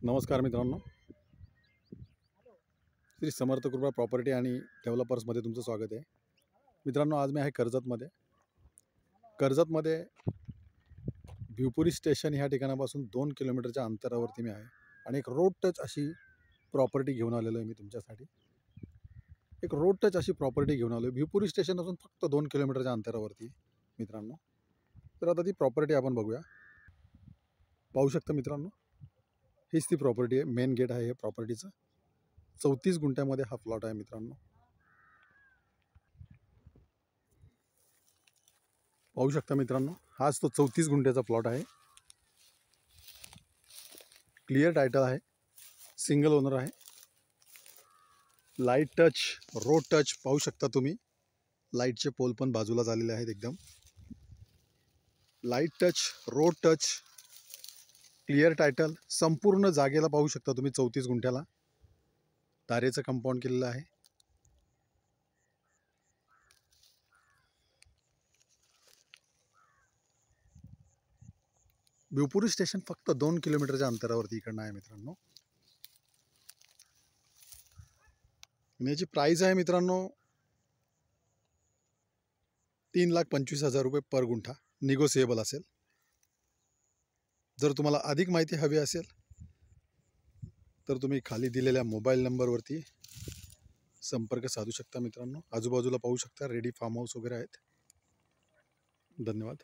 नमस्कार मित्रांनो, श्री समर्थ कृपा प्रॉपर्टी आणि डेव्हलपर्समध्ये तुमचं स्वागत आहे. मित्रांनो, आज मी आहे कर्जतमध्ये भिवपुरी स्टेशन ह्या ठिकाणापासून 2 किलोमीटरच्या अंतरावरती मी आहे आणि एक रोड टच अशी प्रॉपर्टी घेऊन आलेलो आहे. मी तुमच्यासाठी एक रोड टच अशी प्रॉपर्टी घेऊन आलो आहे. भिवपुरी स्टेशनपासून फक्त 2 किलोमीटरच्या अंतरावरती मित्रांनो. तर आता ती प्रॉपर्टी आपण बघूया. पाहू शकता मित्रांनो, हीच ती प्रॉपर्टी आहे. मेन गेट आहे हे प्रॉपर्टीचं. 34 गुंठ्यामध्ये हा प्लॉट आहे मित्रांनो. पाहू शकता मित्रांनो, हाच तो 34 गुंठ्याचा प्लॉट आहे. क्लिअर टायटल आहे, सिंगल ओनर आहे. लाईट टच, रोड टच पाहू शकता तुम्ही. लाईटचे पोल पण बाजूला झालेले आहेत एकदम. Light touch, road touch, clear title. संपूर्ण जागेला पाहू शकता तुम्ही. 34 गुंठ्याला तारेचं कंपाऊंड केलेलं आहे. भिवपुरी स्टेशन फक्त 2 किलोमीटरच्या अंतरावरती इकडनं आहे मित्रांनो. याची प्राइस आहे मित्रांनो 3,25,000 रुपये पर गुंठा. निगोसिएबल असेल. जर तुम्हाला अधिक माहिती हवी असेल तर तुम्ही खाली दिलेल्या मोबाईल नंबरवरती संपर्क साधू शकता मित्रांनो. आजूबाजूला पाहू शकता रेडी फार्म हाऊस वगैरे आहेत. धन्यवाद.